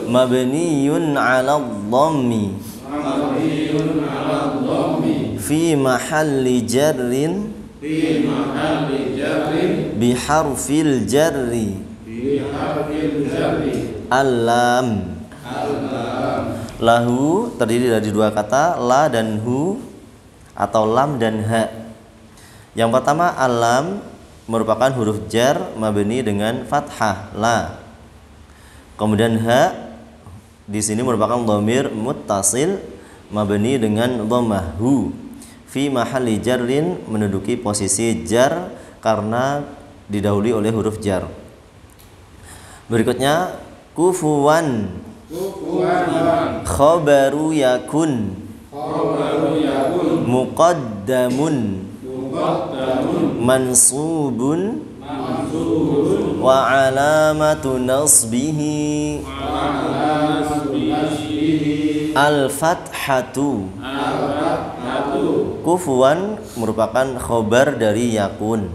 mabniyun 'ala dhammi fi mahalli jarrin biharfil jarri al-lam. Lahu terdiri dari dua kata, la dan hu, atau lam dan ha. Yang pertama al-lam merupakan huruf jar mabni dengan fathah la. Kemudian ha di sini merupakan dhamir muttasil mabni dengan dhammah hu. Fi mahalli jarrin menduduki posisi jar karena didahului oleh huruf jar. Berikutnya kufuwan khabaru yakun muqaddamun mansubun wa alamatu nasbihi al-fathatu. Kufuwan merupakan khobar dari yakun.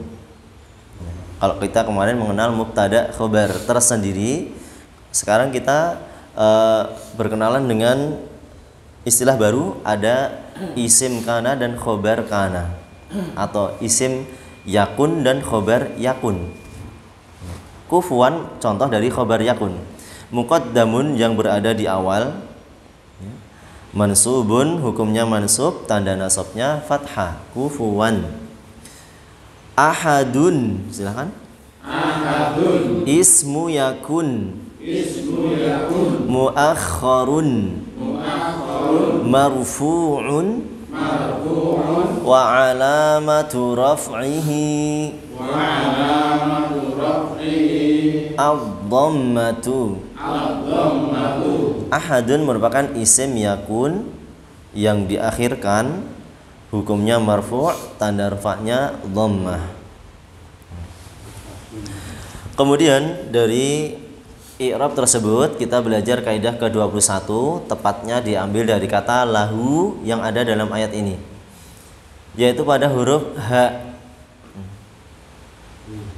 Kalau kita kemarin mengenal mubtada khobar tersendiri, sekarang kita berkenalan dengan istilah baru, ada isim kana dan khobar kana, atau isim yakun dan khobar yakun. Kufuwan contoh dari khobar yakun. Muqaddamun yang berada di awal, mansubun hukumnya mansub, tanda nasabnya fathah, kufuwan. Ahadun, silakan. Ahadun. Ismu yakun. Muakhkharun. Marfu'un. Wa alamatu raf'ihi. Ad-dhammatu. Ahadun merupakan isim yakun yang diakhirkan, hukumnya marfu', tanda rafa'nya dhammah. Kemudian dari i'rab tersebut kita belajar kaidah ke-21, tepatnya diambil dari kata lahu yang ada dalam ayat ini, yaitu pada huruf ha.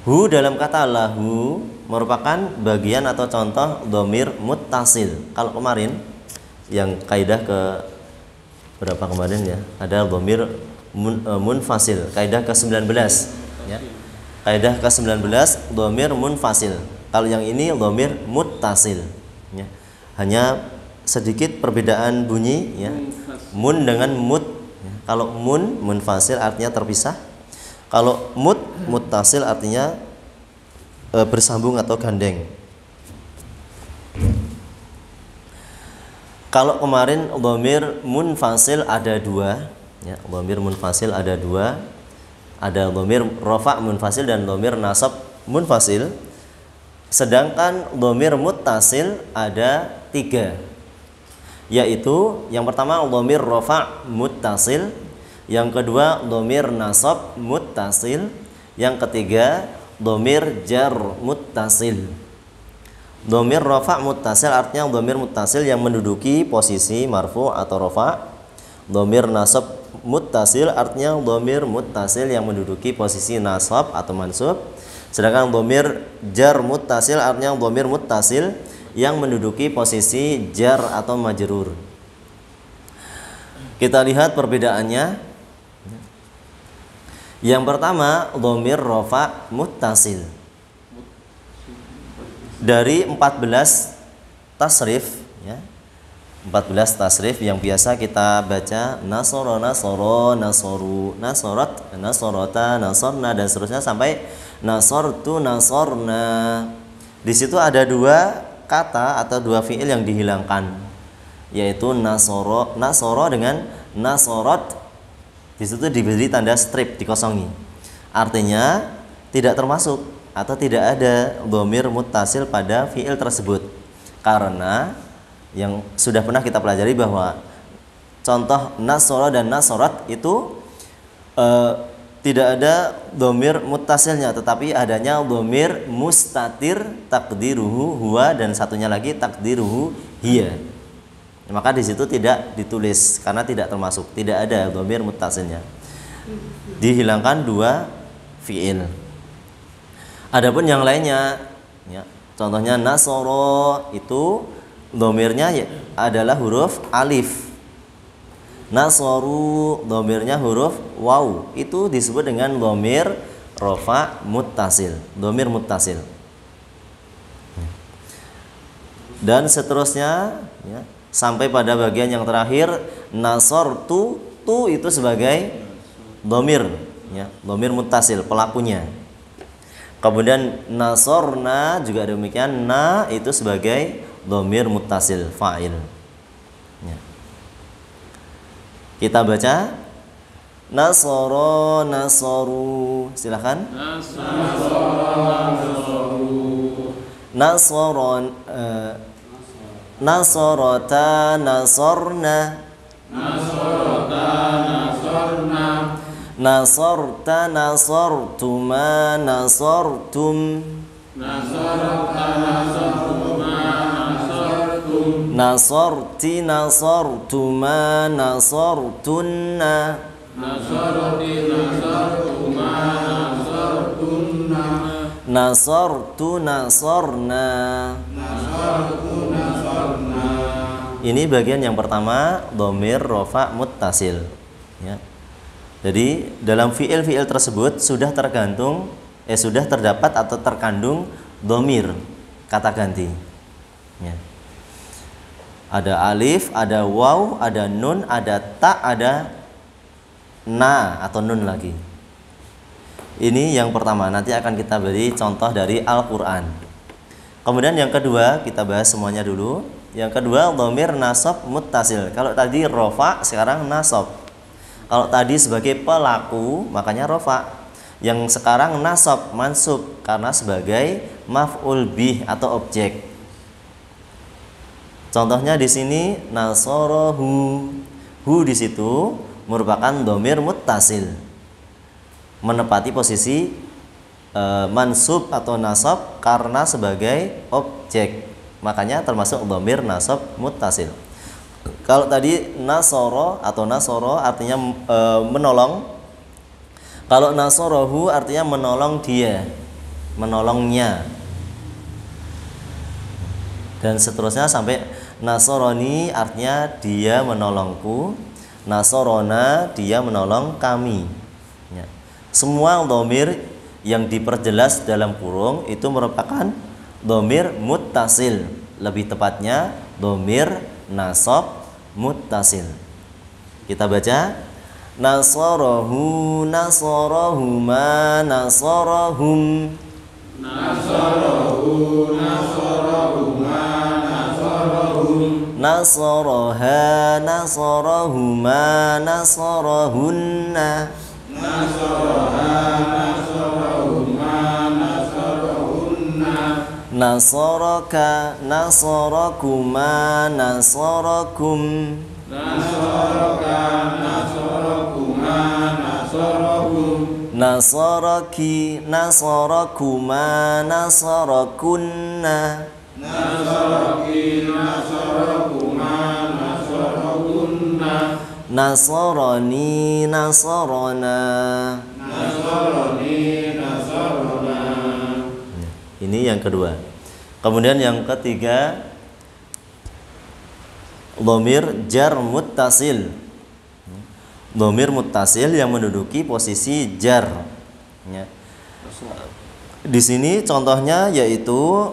Hu dalam kata lahu merupakan bagian atau contoh dhamir muttasil. Kalau kemarin yang kaidah ke berapa kemarin ya, ada dhamir munfasil, kaidah ke-19 ya. Kaidah ke-19 dhamir munfasil. Kalau yang ini dhamir muttasil ya. Hanya sedikit perbedaan bunyi ya. Mun dengan mut ya. Kalau mun munfasil artinya terpisah. Kalau muttasil artinya bersambung atau gandeng. Kalau kemarin dhamir munfasil ada dua ya, dhamir munfasil ada dua. Ada dhamir rafa' munfasil dan dhamir nasab munfasil. Sedangkan dhamir muttasil ada tiga, yaitu yang pertama dhamir rafa' muttasil, yang kedua dhamir nasab muttasil, yang ketiga dhamir jar muttasil. Dhamir rafa' muttasil artinya dhamir muttasil yang menduduki posisi marfu' atau rafa'. Dhamir nasab muttasil artinya dhamir muttasil yang menduduki posisi nasab atau mansub. Sedangkan dhamir jar muttasil artinya dhamir muttasil yang menduduki posisi jar atau majrur. Kita lihat perbedaannya. Yang pertama dhamir rafa' muttasil. Dari 14 tasrif ya. 14 tasrif yang biasa kita baca, nasara, nasara, nasaru, nasarat, nasarata, nasarna, dan seterusnya sampai nasartu, nasarna. Di situ ada dua kata atau dua fiil yang dihilangkan, yaitu nasara, nasara dengan nasarat. Di situ diberi tanda strip, dikosongi. Artinya tidak termasuk atau tidak ada dhamir muttasil pada fiil tersebut. Karena yang sudah pernah kita pelajari bahwa contoh nasara dan nasarat itu tidak ada dhamir muttasilnya, tetapi adanya dhamir mustatir takdiruhu huwa dan satunya lagi takdiruhu hiya. Maka di situ tidak ditulis karena tidak termasuk, tidak ada dhamir muttasilnya. Dihilangkan dua fiil. Adapun yang lainnya ya, Contohnya nasoro itu domirnya adalah huruf alif. Nasoru domirnya huruf waw. Itu disebut dengan domir rofa muttasil. Domir muttasil. Dan seterusnya ya, sampai pada bagian yang terakhir nasortu, tu itu sebagai domir ya, domir muttasil pelakunya. Kemudian nasorna juga demikian, na itu sebagai domir muttasil fa'il ya. Kita baca nasoro nasoru, silakan. Nasoron nasorota nasorna, nasorta nasortuma nasortum, nasorti nasortuma nasortunna, nasortu nasorna. Ini bagian yang pertama, domir rofa muttasil ya. Jadi dalam fiil-fiil tersebut sudah terdapat atau terkandung domir kata ganti ya. Ada alif, ada waw, ada nun, ada ta, ada na atau nun lagi. Ini yang pertama, nanti akan kita beri contoh dari Al-Quran. Kemudian yang kedua, kita bahas semuanya dulu. Yang kedua, domir nasab muttasil. Kalau tadi rofa, sekarang nasab. Kalau tadi sebagai pelaku, makanya rofa. Yang sekarang nasab, mansub, karena sebagai maf'ul bih atau objek. Contohnya di sini nasorohu. Hu di situ merupakan domir muttasil, menepati posisi mansub atau nasab karena sebagai objek, makanya termasuk domir nasab muttasil. Kalau tadi nasoro atau nasoro artinya menolong, kalau nasorohu artinya menolong dia, menolongnya, dan seterusnya sampai nasoroni artinya dia menolongku, nasorona dia menolong kami ya. Semua domir yang diperjelas dalam kurung itu merupakan domir muttasil, lebih tepatnya domir nasab muttasil. Kita baca nasorohu nasorohuma nasorohum, nasorohu nasorohuma nasorohum, nasoroha nasorohuma nasorohunna, nasoroha nasorohuma nasorohunna, nasoroka nasorokuma nasorokum, nasoroka nasorokuma nasorokum, nasoroki nasorokuma nasorokunna, nasoroki nasorokuma nasorokunna, nasoroni nasorona, nasoroni nasorona. Ini yang kedua. Kemudian yang ketiga, domir jar muttasil. Domir muttasil yang menduduki posisi jar ya. Di sini contohnya yaitu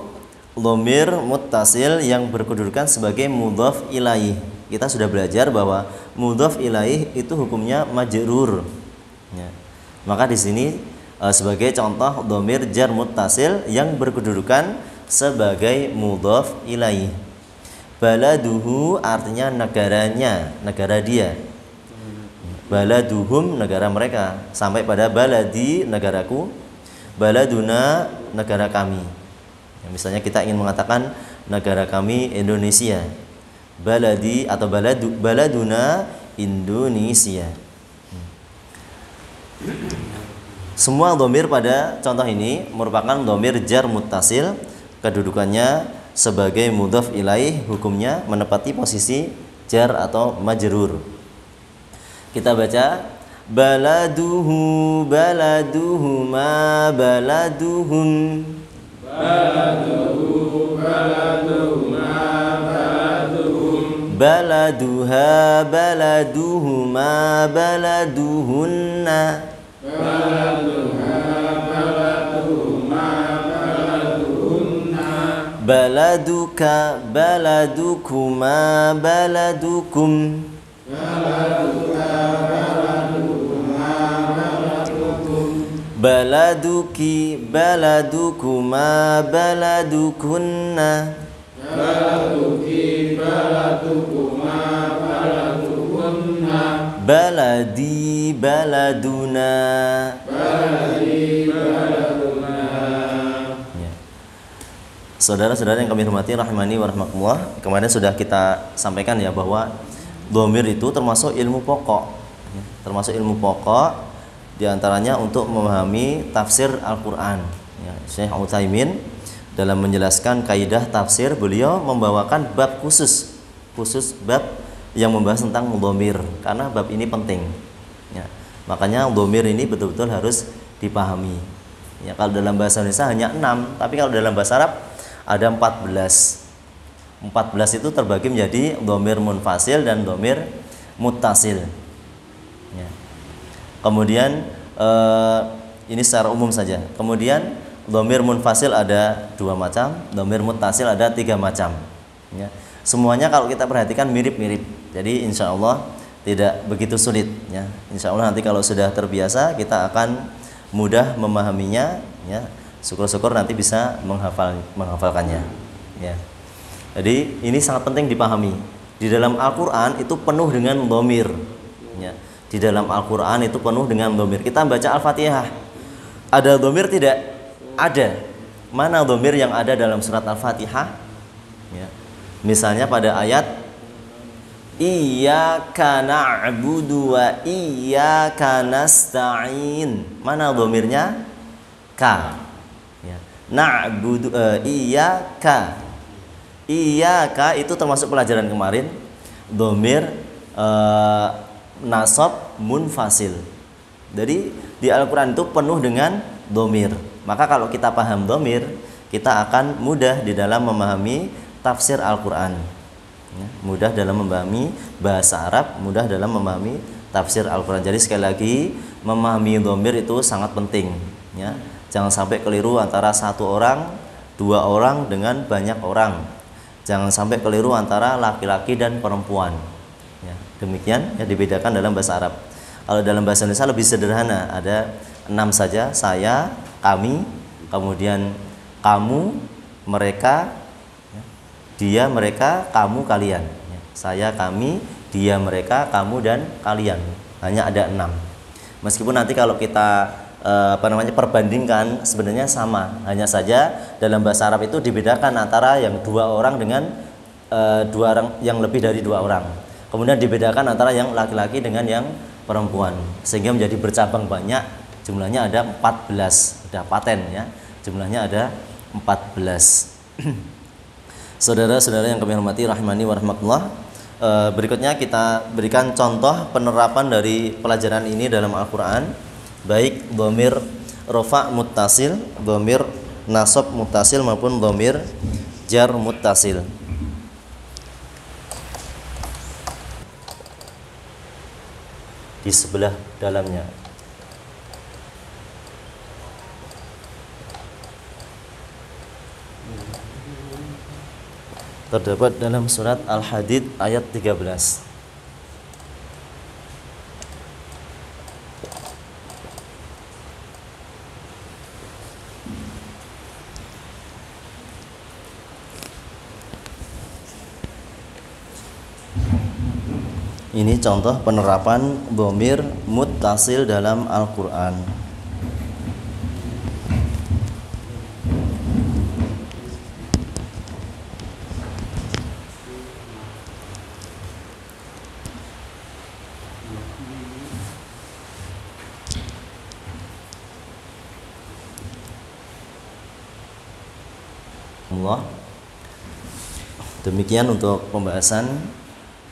domir muttasil yang berkedudukan sebagai mudhaf ilaih. Kita sudah belajar bahwa mudhaf ilaih itu hukumnya majrur ya. Maka di sini sebagai contoh domir jar muttasil yang berkedudukan sebagai mudhaf ilaih. Baladuhu artinya negaranya, negara dia. Baladuhum negara mereka, sampai pada baladi negaraku, baladuna negara kami ya, misalnya kita ingin mengatakan negara kami Indonesia, baladi atau baladuna Indonesia. Semua domir pada contoh ini merupakan domir jar muttasil, kedudukannya sebagai mudhaf ilaih, hukumnya menepati posisi jar atau majrur. Kita baca baladuhu baladuhuma baladuhum, baladuhu baladuha baladuhuma baladuhunna baladuka baladukuma baladukum baladuki baladukuma baladukunna baladi baladuna ya. Saudara-saudara yang kami hormati rahimani wa rahmatullah, kemarin sudah kita sampaikan ya bahwa dhamir itu termasuk ilmu pokok ya. Termasuk ilmu pokok diantaranya untuk memahami tafsir Al-Quran ya. Syekh Utsaimin dalam menjelaskan kaidah tafsir, beliau membawakan bab khusus bab yang membahas tentang dhamir, karena bab ini penting ya. Makanya dhamir ini betul-betul harus dipahami ya. Kalau dalam bahasa Indonesia hanya 6, tapi kalau dalam bahasa Arab ada 14 itu terbagi menjadi dhamir munfasil dan dhamir muttasil ya. Kemudian ini secara umum saja. Kemudian dhamir munfasil ada 2 macam, dhamir muttasil ada 3 macam ya. Semuanya kalau kita perhatikan mirip-mirip, jadi insya Allah tidak begitu sulit ya. Insya Allah nanti kalau sudah terbiasa kita akan mudah memahaminya ya. Syukur-syukur nanti bisa menghafalkannya ya. Jadi ini sangat penting dipahami. Di dalam Al-Quran itu penuh dengan dhamir ya. Di dalam Al-Quran itu penuh dengan dhamir. Kita baca Al-Fatihah, ada dhamir tidak? Ada. Mana dhamir yang ada dalam surat Al-Fatihah ya. Misalnya pada ayat Iyyaka na'budu wa iyyaka nasta'in, mana dhamirnya? Ka ya. Na'budu iyyaka. Iyyaka itu termasuk pelajaran kemarin, dhamir nasab munfasil. Jadi di Al-Quran itu penuh dengan dhamir. Maka kalau kita paham dhamir, kita akan mudah di dalam memahami tafsir Al-Quran ya, mudah dalam memahami bahasa Arab, mudah dalam memahami tafsir Al-Quran. Jadi sekali lagi, memahami dhamir itu sangat penting ya. Jangan sampai keliru antara 1 orang, 2 orang dengan banyak orang. Jangan sampai keliru antara laki-laki dan perempuan ya. Demikian ya, dibedakan dalam bahasa Arab. Kalau dalam bahasa Indonesia lebih sederhana, ada 6 saja, saya, kami, kemudian kamu, mereka, dia, mereka, kamu, kalian ya. Saya, kami, dia, mereka, kamu, dan kalian. Hanya ada 6. Meskipun nanti kalau kita perbandingkan sebenarnya sama. Hanya saja dalam bahasa Arab itu dibedakan antara yang 2 orang dengan 2 orang yang lebih dari 2 orang. Kemudian dibedakan antara yang laki-laki dengan yang perempuan. Sehingga menjadi bercabang banyak. Jumlahnya ada 14. Sudah paten ya. Jumlahnya ada 14. Saudara-saudara yang kami hormati rahimani wa rahmatullah, berikutnya kita berikan contoh penerapan dari pelajaran ini dalam Al-Quran, baik dhamir rafa muttasil, dhamir nasab muttasil maupun dhamir jar muttasil. Di sebelah dalamnya terdapat dalam surat Al-Hadid ayat 13. Ini contoh penerapan dhamir muttasil dalam Al-Quran. Allah. Demikian untuk pembahasan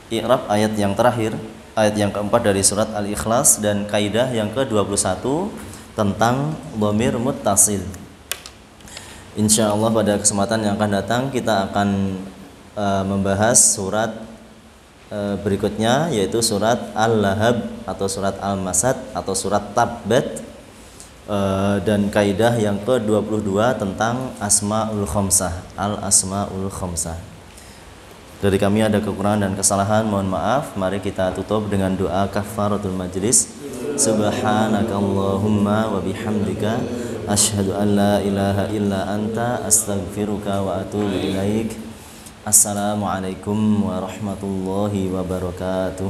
i'rab ayat yang terakhir, ayat yang keempat dari surat Al-Ikhlas, dan kaidah yang ke-21 tentang dhamir muttasil. Insyaallah pada kesempatan yang akan datang kita akan membahas surat berikutnya yaitu surat Al-Lahab atau surat Al-Masad atau surat Tabbat, dan kaidah yang ke-22 tentang Asmaul Khamsah, Al-Asmaul Khamsah. Dari kami ada kekurangan dan kesalahan, mohon maaf. Mari kita tutup dengan doa kafaratul majlis. Subhanakallahumma wa bihamdika asyhadu an la ilaha illa anta astaghfiruka wa atubu ilaik. Assalamualaikum warahmatullahi wabarakatuh.